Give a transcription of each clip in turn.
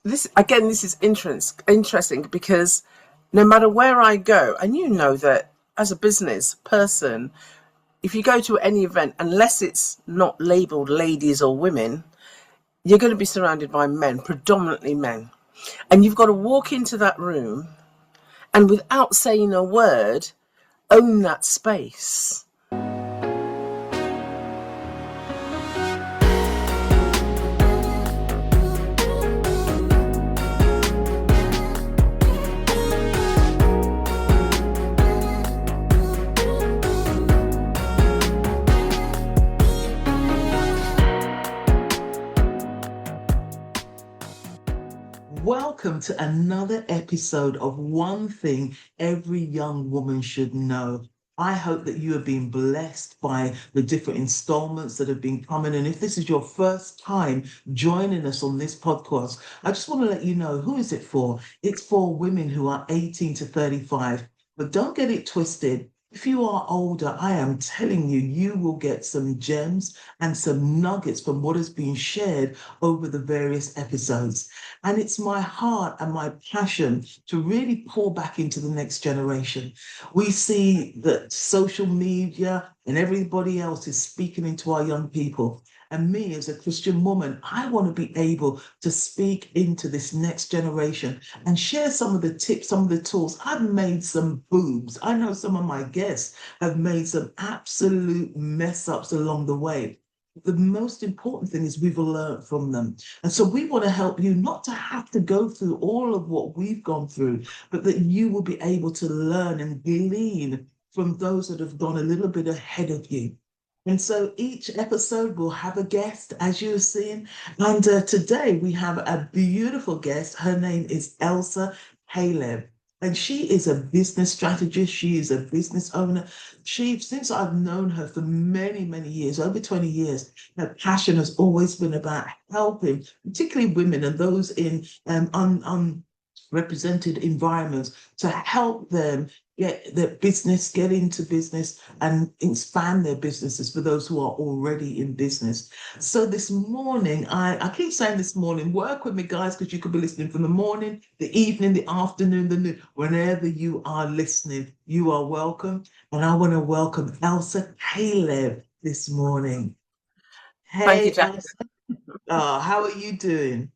this is interesting because no matter where I go, and you know that as a business person, if you go to any event, unless it's not labeled ladies or women, you're going to be surrounded by men, predominantly men. And you've got to walk into that room and without saying a word, own that space. Welcome to another episode of One Thing Every Young Woman Should Know. I hope that you have been blessed by the different installments that have been coming. And if this is your first time joining us on this podcast, I just want to let you know, who is it for? It's for women who are 18 to 35. But don't get it twisted. If you are older, I am telling you, you will get some gems and some nuggets from what has been shared over the various episodes. And it's my heart and my passion to really pour back into the next generation. We see that social media and everybody else is speaking into our young people. And me, as a Christian woman, I want to be able to speak into this next generation and share some of the tips, some of the tools. I've made some boobs. I know some of my guests have made some absolute mess ups along the way. The most important thing is we've learned from them. And so we want to help you not to have to go through all of what we've gone through, but that you will be able to learn and glean from those that have gone a little bit ahead of you. And so each episode will have a guest, as you've seen. And today we have a beautiful guest. Her name is Elsa Caleb. And she is a business strategist. She is a business owner. Since I've known her for many, many years, over 20 years, her passion has always been about helping, particularly women and those in unrepresented environments, to help them get into business and expand their businesses for those who are already in business. So this morning, I keep saying this morning, work with me, guys, because you could be listening from the morning, the evening, the afternoon, the noon, whenever you are listening, you are welcome. And I want to welcome Elsa Caleb this morning. Thank you, Hey, Jack. Elsa. How are you doing?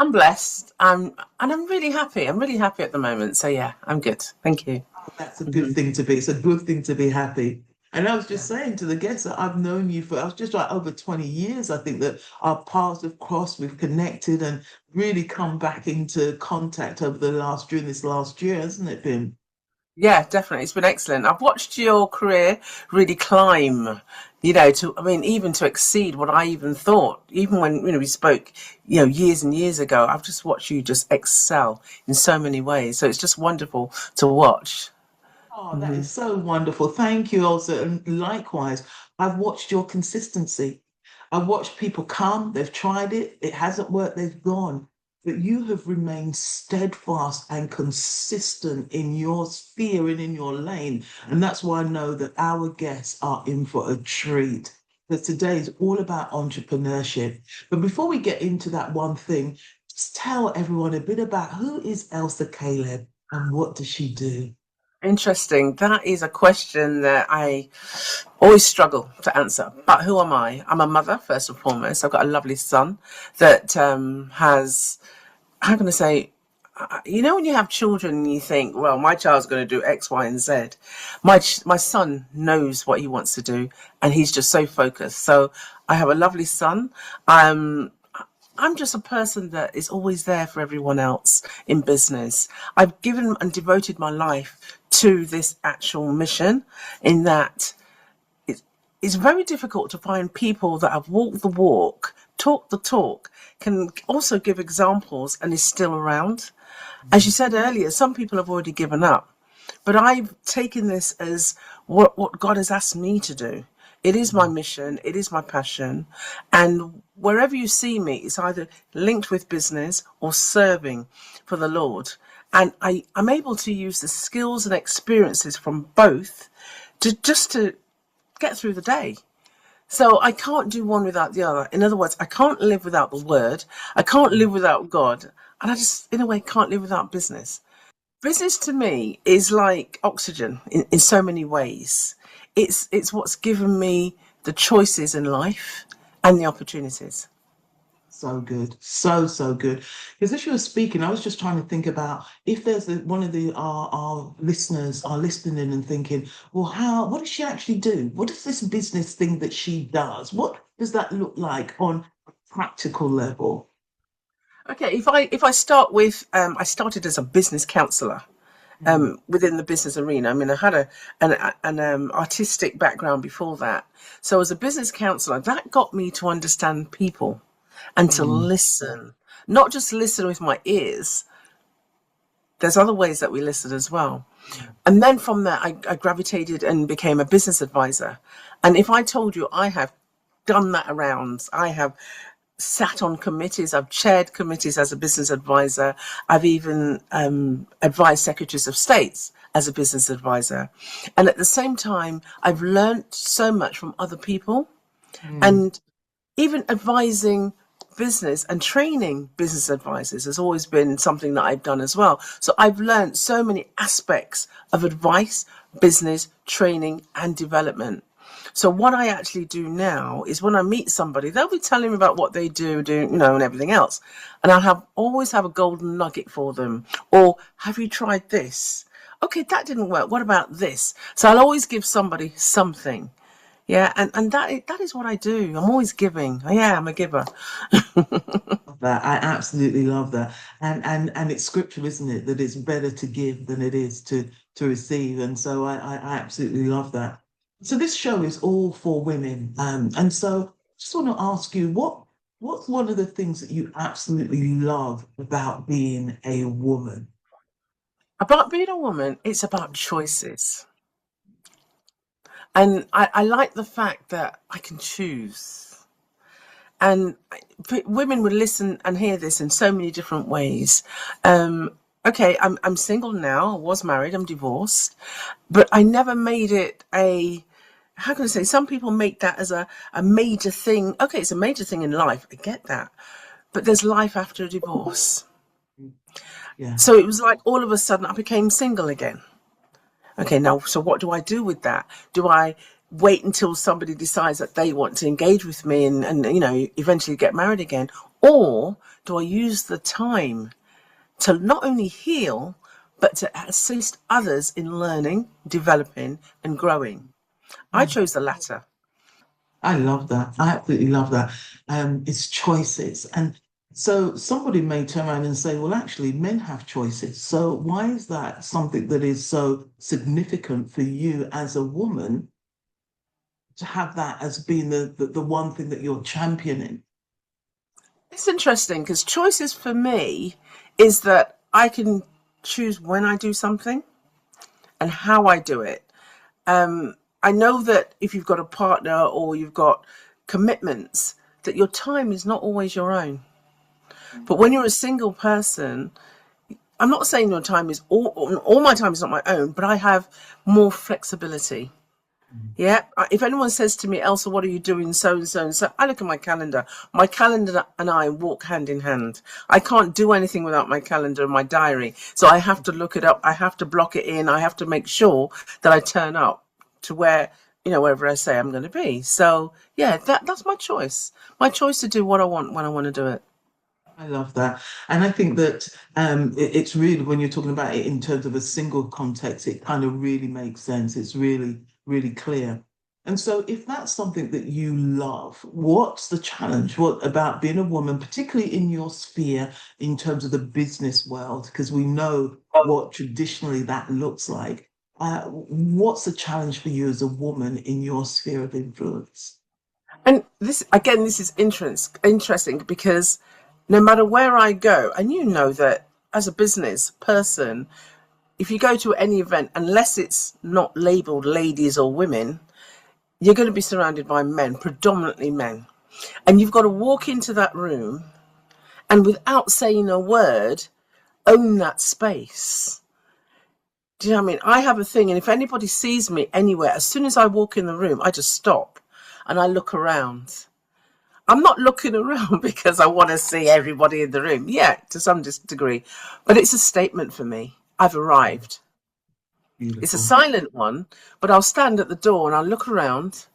I'm blessed. And I'm really happy. I'm really happy at the moment. So yeah, I'm good. Thank you. That's a good Mhm. thing to be. It's a good thing to be happy. And I was Yeah. just saying to the guests that I've known you for, I was just like over 20 years. I think that our paths have crossed, we've connected and really come back into contact during this last year, hasn't it been? Yeah, definitely. It's been excellent. I've watched your career really climb, even to exceed what I even thought. Even when, we spoke, years and years ago, I've just watched you just excel in so many ways. So it's just wonderful to watch. Oh, that Hmm. is so wonderful. Thank you also. And likewise, I've watched your consistency. I've watched people come, they've tried it, it hasn't worked, they've gone. But you have remained steadfast and consistent in your sphere and in your lane. And that's why I know that our guests are in for a treat. Because today is all about entrepreneurship. But before we get into that one thing, just tell everyone a bit about who is Elsa Caleb and what does she do? Interesting. That is a question that I always struggle to answer. But who am I? I'm a mother, first and foremost. I've got a lovely son that has, how can I say, when you have children and you think, well, my child's going to do X, Y, and Z. My son knows what he wants to do, and he's just so focused. So I have a lovely son. I'm just a person that is always there for everyone else in business. I've given and devoted my life to this actual mission, in that it's very difficult to find people that have walked the walk, talked the talk, can also give examples and is still around. As you said earlier, some people have already given up, but I've taken this as what God has asked me to do. It is my mission, it is my passion, and wherever you see me, it's either linked with business or serving for the Lord. And I'm able to use the skills and experiences from both to get through the day. So I can't do one without the other. In other words, I can't live without the word. I can't live without God. And I just, in a way, can't live without business. Business to me is like oxygen in so many ways. It's what's given me the choices in life and the opportunities. So good, so good. Because as you were speaking, I was just trying to think about if there's one of the our listeners are listening and thinking, well, what does she actually do? What is this business thing that she does? What does that look like on a practical level? Okay, if I start with, I started as a business counselor. Mm, Within the business arena. I mean, I had an artistic background before that. So as a business counselor, that got me to understand people and to mm, listen, not just listen with my ears. There's other ways that we listen as well. mm. And then from there, I gravitated and became a business advisor. And if I told you I have done that around, I have sat on committees, I've chaired committees as a business advisor, I've even advised secretaries of states as a business advisor. And at the same time, I've learned so much from other people, Mm. and even advising business and training business advisors has always been something that I've done as well. So I've learned so many aspects of advice, business, training, and development. So what I actually do now is when I meet somebody, they'll be telling me about what they do, and everything else. And always have a golden nugget for them. Or have you tried this? Okay, that didn't work. What about this? So I'll always give somebody something. Yeah, and that is what I do. I'm always giving. Yeah, I'm a giver. That I absolutely love that, and it's scripture, isn't it? That it's better to give than it is to receive, and so I absolutely love that. So this show is all for women, and so just want to ask you what's one of the things that you absolutely love about being a woman? About being a woman, it's about choices. And I like the fact that I can choose. And women would listen and hear this in so many different ways. Okay, I'm single now. I was married. I'm divorced, but I never made it a. How can I say? Some people make that as a major thing. Okay, it's a major thing in life. I get that, but there's life after a divorce. Yeah. So it was like all of a sudden I became single again. Okay, now, so what do I do with that? Do I wait until somebody decides that they want to engage with me and eventually get married again? Or do I use the time to not only heal, but to assist others in learning, developing, and growing? I chose the latter. I love that. I absolutely love that. It's choices. And so somebody may turn around and say, well, actually, men have choices. So why is that something that is so significant for you as a woman to have that as being the one thing that you're championing? It's interesting because choices for me is that I can choose when I do something and how I do it. I know that if you've got a partner or you've got commitments, that your time is not always your own. But when you're a single person, I'm not saying your time is all my time is not my own, but I have more flexibility. Yeah. If anyone says to me, Elsa, what are you doing? So and so and so, I look at my calendar. My calendar and I walk hand in hand. I can't do anything without my calendar and my diary. So I have to look it up. I have to block it in. I have to make sure that I turn up to wherever I say I'm going to be. So yeah, that's my choice. My choice to do what I want when I want to do it. I love that. And I think that it's really, when you're talking about it in terms of a single context, it kind of really makes sense. It's really, really clear. And so if that's something that you love, what's the challenge? What about being a woman, particularly in your sphere in terms of the business world? Because we know what traditionally that looks like. What's the challenge for you as a woman in your sphere of influence? And this is interesting because no matter where I go, and you know that as a business person, if you go to any event, unless it's not labeled ladies or women, you're going to be surrounded by men, predominantly men. And you've got to walk into that room and without saying a word, own that space. Do you know what I mean? I have a thing, and if anybody sees me anywhere, as soon as I walk in the room, I just stop. and I look around, I'm not looking around because I want to see everybody in the room. Yeah, to some degree, but it's a statement for me. I've arrived. It's a Beautiful. silent one, but I'll stand at the door and I'll look around.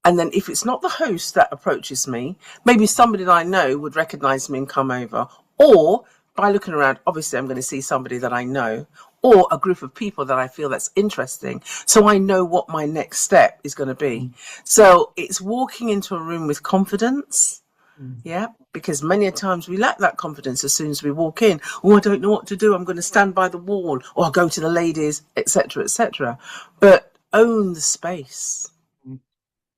And then if it's not the host that approaches me, maybe somebody that I know would recognize me and come over. Or by looking around, obviously I'm going to see somebody that I know or a group of people that I feel that's interesting. So I know what my next step is going to be. So it's walking into a room with confidence. Yeah, because many a times we lack that confidence as soon as we walk in. Oh, I don't know what to do. I'm going to stand by the wall, or I'll go to the ladies, etc., etc. But own the space.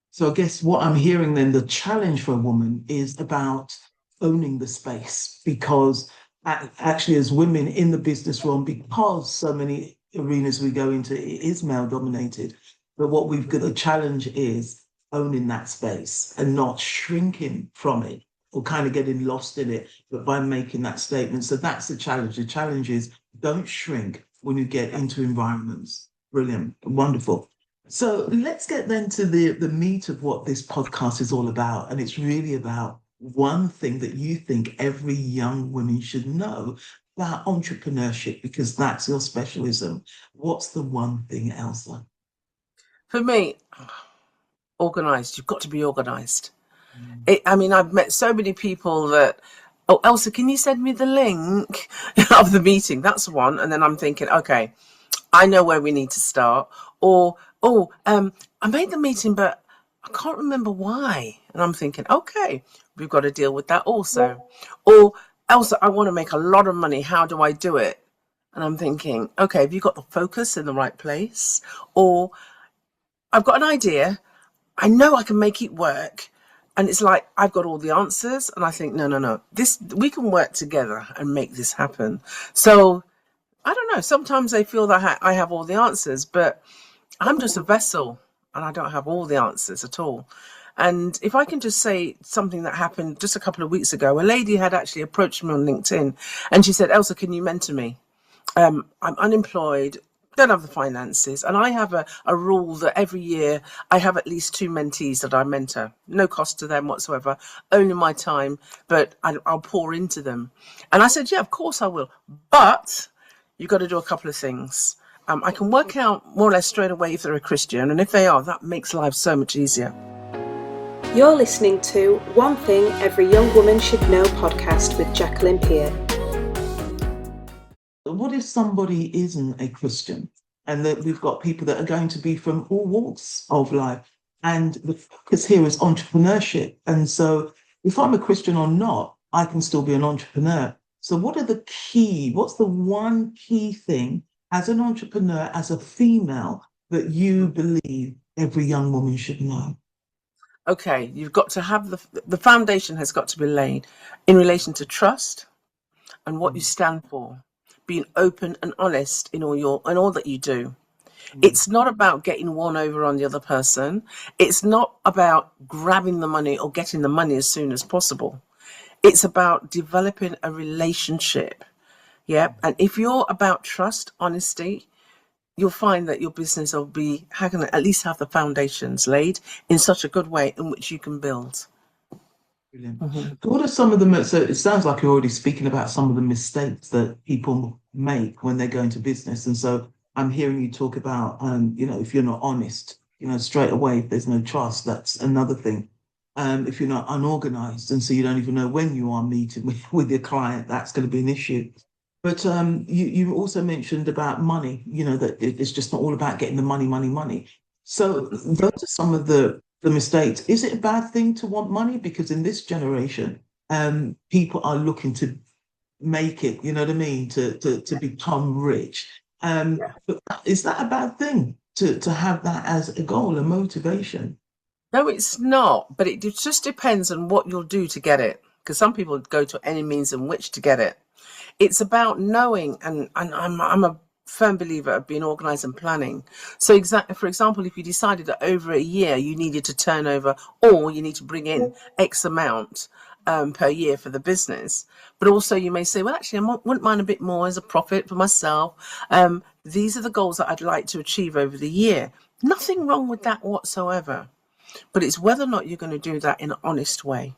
So I guess what I'm hearing then, the challenge for a woman is about owning the space, because actually as women in the business realm, because so many arenas we go into, it is male dominated. But what we've got, the challenge is owning that space and not shrinking from it or kind of getting lost in it, but by making that statement. So that's the challenge. The challenge is don't shrink when you get into environments. Brilliant. Wonderful. So let's get then to the meat of what this podcast is all about. And it's really about one thing that you think every young woman should know about entrepreneurship, because that's your specialism. What's the one thing, Elsa? For me, organized. You've got to be organized. Mm. I mean, I've met so many people that, oh, Elsa, can you send me the link of the meeting? That's one. And then I'm thinking, okay, I know where we need to start. Or, I made the meeting, but I can't remember why. And I'm thinking, okay, we've got to deal with that also. Or, Elsa, I want to make a lot of money. How do I do it? And I'm thinking, okay, have you got the focus in the right place? Or I've got an idea. I know I can make it work. And it's like, I've got all the answers. And I think, no, we can work together and make this happen. So I don't know. Sometimes I feel that I have all the answers, but I'm just a vessel and I don't have all the answers at all. And if I can just say something that happened just a couple of weeks ago, a lady had actually approached me on LinkedIn and she said, Elsa, can you mentor me? I'm unemployed, don't have the finances. And I have a rule that every year I have at least 2 mentees that I mentor. No cost to them whatsoever, only my time, but I'll pour into them. And I said, yeah, of course I will. But you've got to do a couple of things. I can work out more or less straight away if they're a Christian. And if they are, that makes life so much easier. You're listening to One Thing Every Young Woman Should Know podcast with Jacqueline Peart. What if somebody isn't a Christian and that we've got people that are going to be from all walks of life? And the focus here is entrepreneurship. And so if I'm a Christian or not, I can still be an entrepreneur. So what's the one key thing as an entrepreneur, as a female, that you believe every young woman should know? Okay, you've got to have the foundation has got to be laid in relation to trust and what you stand for, being open and honest in all that you do. It's not about getting one over on the other person. It's not about grabbing the money or getting the money as soon as possible. It's about developing a relationship. Yeah. And if you're about trust, honesty, you'll find that your business will be having at least have the foundations laid in such a good way in which you can build. Brilliant. So what are some of the, so it sounds like you're already speaking about some of the mistakes that people make when they go into business. And so I'm hearing you talk about, if you're not honest, straight away, if there's no trust, that's another thing. If you're not unorganized, and so you don't even know when you are meeting with your client, that's going to be an issue. But you also mentioned about money, that it's just not all about getting the money. So those are some of the mistakes. Is it a bad thing to want money? Because in this generation, people are looking to make it, you know what I mean, to become rich. But is that a bad thing to have that as a goal, a motivation? No, it's not, but it just depends on what you'll do to get it. Because some people go to any means in which to get it. It's about knowing, and I'm a firm believer of being organized and planning. So for example, if you decided that over a year you needed to turn over or you need to bring in X amount per year for the business, but also you may say, well, actually, I wouldn't mind a bit more as a profit for myself. These are the goals that I'd like to achieve over the year. Nothing wrong with that whatsoever. but it's whether or not you're going to do that in an honest way.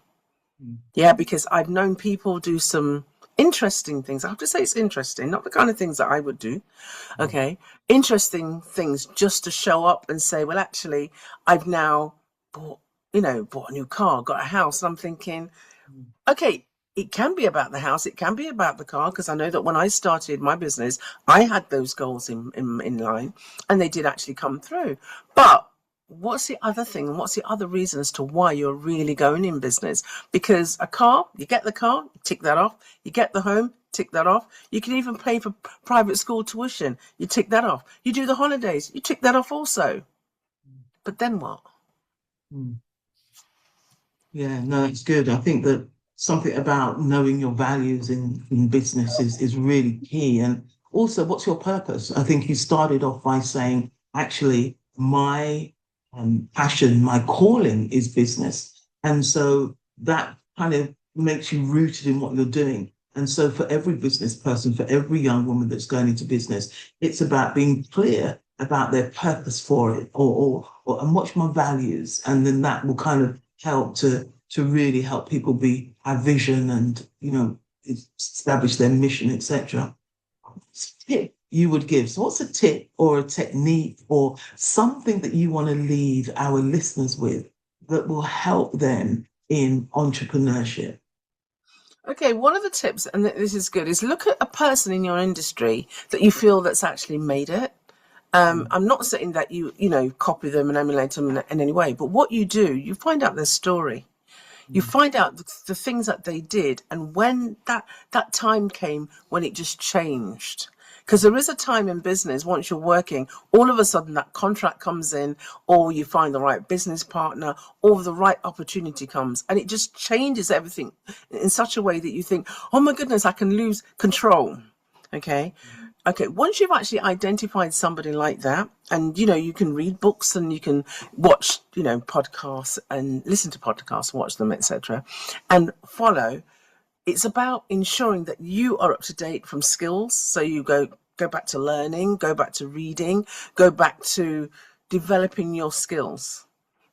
Mm. Yeah, because I've known people do some interesting things. I have to say it's interesting, not the kind of things that I would do. Okay. Interesting things just to show up and say, well, actually, I've now bought a new car, got a house. And I'm thinking, okay, it can be about the house. It can be about the car, because I know that when I started my business, I had those goals in line, and they did actually come through. But what's the other thing, and what's the other reason as to why you're really going in business? Because a car, you get the car, tick that off. You get the home, tick that off. You can even pay for private school tuition. You tick that off. You do the holidays. You tick that off also. But then what? Yeah, no, it's good. I think that something about knowing your values in business is really key. And also, what's your purpose? I think you started off by saying, actually, my passion, my calling is business. And so that kind of makes you rooted in what you're doing. And so for every business person, for every young woman that's going into business, it's about being clear about their purpose for it, or and what's my values. And then that will kind of help to really help people have vision and, establish their mission, etc. Tip you would give. So what's a tip or a technique or something that you want to leave our listeners with that will help them in entrepreneurship? Okay, one of the tips, and this is good, is look at a person in your industry that you feel that's actually made it. I'm not saying that you copy them and emulate them in any way, but what you do, you find out their story. You find out the things that they did, and when that time came when it just changed. Because there is a time in business, once you're working, all of a sudden that contract comes in, or you find the right business partner, or the right opportunity comes, and it just changes everything in such a way that you think, oh my goodness, I can lose control. Okay. Once you've actually identified somebody like that, and you can read books and you can watch podcasts and listen to podcasts, watch them, etc., and follow. It's about ensuring that you are up to date from skills. So you go back to learning, go back to reading, go back to developing your skills.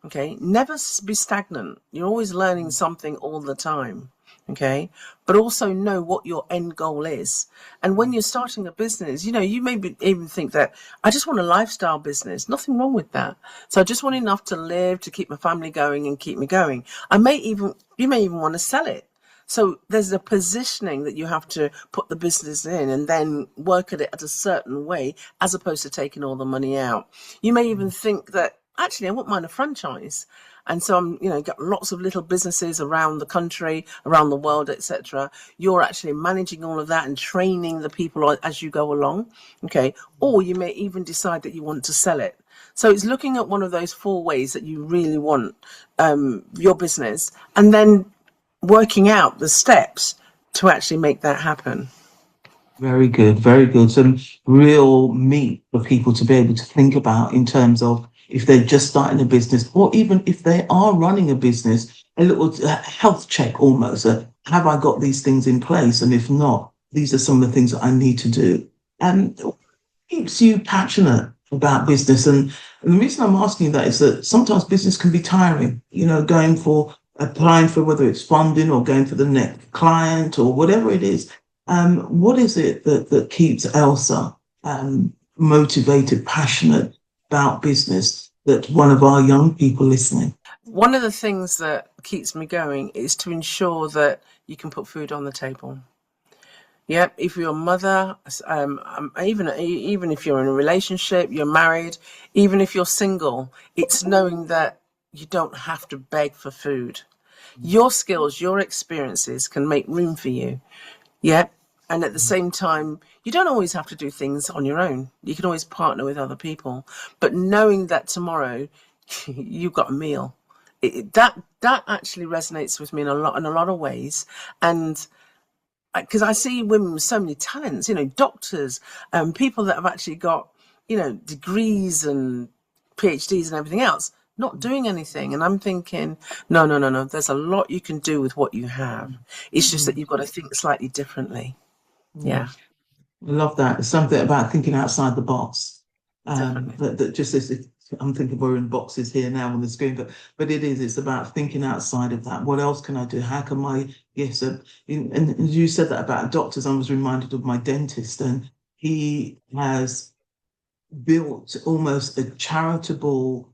Okay, never be stagnant. You're always learning something all the time. Okay, but also know what your end goal is. And when you're starting a business, you may even think that I just want a lifestyle business. Nothing wrong with that. So I just want enough to live, to keep my family going and keep me going. You may even want to sell it. So there's a positioning that you have to put the business in and then work at it at a certain way, as opposed to taking all the money out. You may even think that actually I wouldn't mind a franchise. And so I'm, got lots of little businesses around the country, around the world, etc. You're actually managing all of that and training the people as you go along. Okay. Or you may even decide that you want to sell it. So it's looking at one of those 4 ways that you really want your business, and then working out the steps to actually make that happen. Very good, very good. Some real meat for people to be able to think about in terms of if they're just starting a business, or even if they are running a business, a little health check almost. Have I got these things in place? And if not, these are some of the things that I need to do. And what keeps you passionate about business? And the reason I'm asking that is that sometimes business can be tiring, applying for whether it's funding or going for the next client or whatever it is. What is it that keeps Elsa motivated, passionate about business, that one of our young people listening? One of the things that keeps me going is to ensure that you can put food on the table. Yep, if you're a mother, even if you're in a relationship, you're married, even if you're single, it's knowing that you don't have to beg for food. Your skills, your experiences can make room for you. Yep. And at the same time, you don't always have to do things on your own. You can always partner with other people. But knowing that tomorrow you've got a meal, that actually resonates with me in a lot of ways. And because I see women with so many talents, doctors, people that have actually got, degrees and PhDs and everything else, not doing anything. And I'm thinking, no. There's a lot you can do with what you have. It's just that you've got to think slightly differently. Yeah. I love that. It's something about thinking outside the box. That just is I'm thinking we're in boxes here now on the screen, but it's about thinking outside of that. What else can I do? How can my gifts? And you said that about doctors. I was reminded of my dentist, and he has built almost a charitable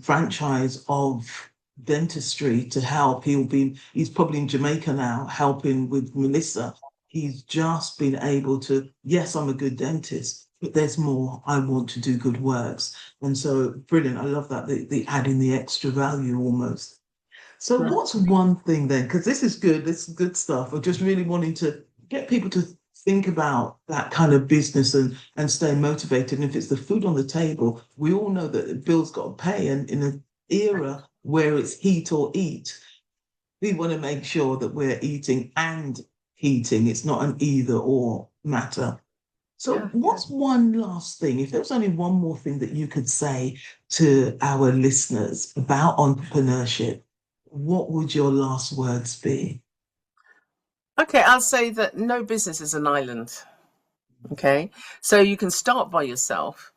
franchise of dentistry to help. He's probably in Jamaica now helping with Melissa. He's just been able to, yes, I'm a good dentist, but there's more. I want to do good works. And so brilliant. I love that, the adding the extra value almost. So Right. what's one thing then? Because this is good. This is good stuff. I'm just really wanting to get people to think about that kind of business and stay motivated. And if it's the food on the table, we all know that the bill's got to pay. And in an era where it's heat or eat, we want to make sure that we're eating and heating. It's not an either or matter. So Yeah. what's one last thing? If there was only one more thing that you could say to our listeners about entrepreneurship, what would your last words be? Okay, I'll say that no business is an island. Okay, so you can start by yourself,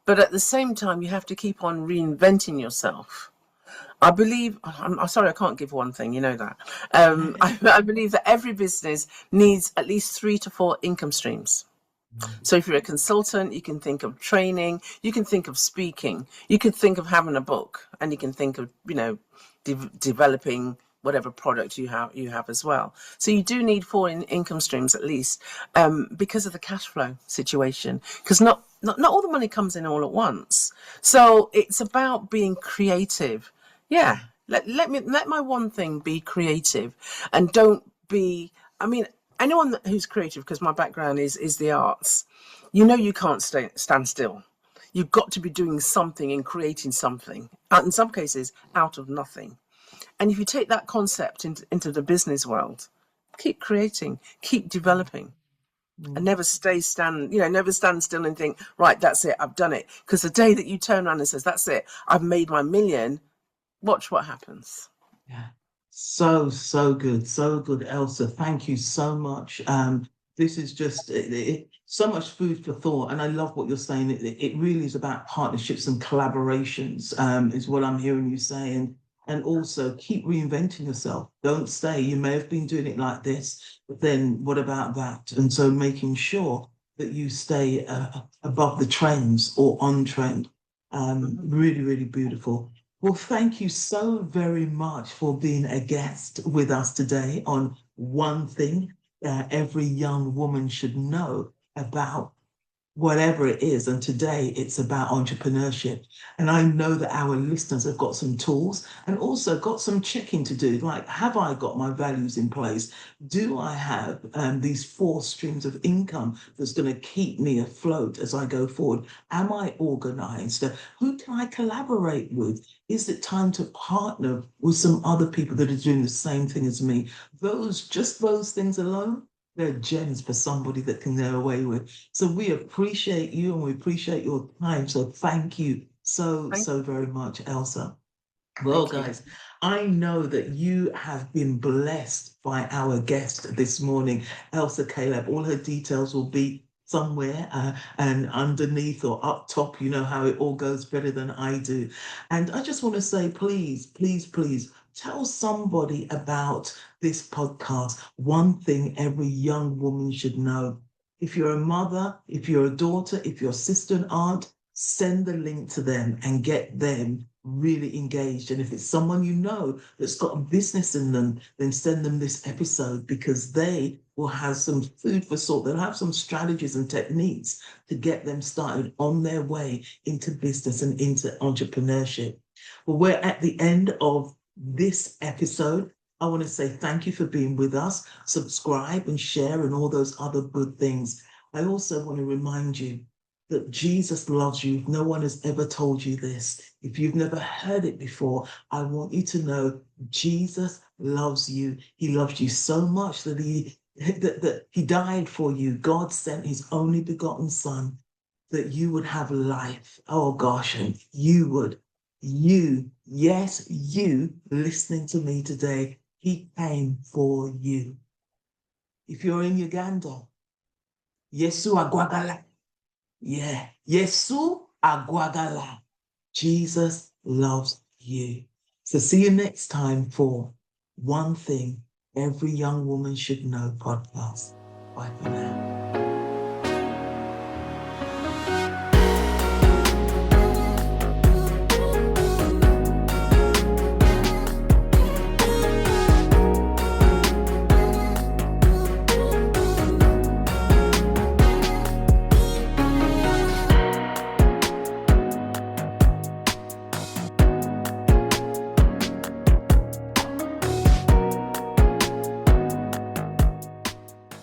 but at the same time, you have to keep on reinventing yourself. I believe, I'm sorry, I can't give one thing, you know that. I believe that every business needs at least 3 to 4 income streams. So if you're a consultant, you can think of training, you can think of speaking, you can think of having a book, and you can think of, developing whatever product you have as well. So you do need 4 income streams at least, because of the cash flow situation, because not all the money comes in all at once. So it's about being creative. Yeah. Let my one thing be creative, and don't be, anyone who's creative, because my background is the arts, you can't stand still. You've got to be doing something and creating something, in some cases, out of nothing. And if you take that concept into the business world, keep creating, keep developing, and never stand still and think, right, that's it, I've done it. Because the day that you turn around and says, that's it, I've made my million, watch what happens. Yeah. So good. So good, Elsa. Thank you so much. This is just so much food for thought. And I love what you're saying. It really is about partnerships and collaborations, is what I'm hearing you saying. And also keep reinventing yourself. Don't stay. You may have been doing it like this, but then what about that? And so making sure that you stay above the trends or on trend. Really, really beautiful. Well, thank you so very much for being a guest with us today on One Thing Every Young Woman Should Know About whatever it is. And today it's about entrepreneurship. And I know that our listeners have got some tools and also got some checking to do. Like, have I got my values in place? Do I have these 4 streams of income that's going to keep me afloat as I go forward? Am I organized? Who can I collaborate with? Is it time to partner with some other people that are doing the same thing as me? Just those things alone, they're gems for somebody that can go away with. So we appreciate you and we appreciate your time. So thank you so very much, Elsa. Well, Thank you. guys, I know that you have been blessed by our guest this morning, Elsa Caleb. All her details will be somewhere and underneath or up top. You know how it all goes better than I do. And I just want to say, please, please, please tell somebody about this podcast. One thing every young woman should know. If you're a mother, if you're a daughter, if you're a sister and aunt, send the link to them and get them really engaged. And if it's someone you know that's got a business in them, then send them this episode because they will have some food for thought. They'll have some strategies and techniques to get them started on their way into business and into entrepreneurship. Well, we're at the end of this episode. I want to say thank you for being with us. Subscribe and share and all those other good things. I also want to remind you that Jesus loves you. No one has ever told you this. If you've never heard it before, I want you to know Jesus loves you. He loves you so much that he died for you. God sent his only begotten son that you would have life. Oh gosh, and yes, you listening to me today, he came for you. If you're in Uganda, Yesu agwagala. Yeah, Yesu agwagala. Jesus loves you. So see you next time for One Thing Every Young Woman Should Know podcast. Bye for now.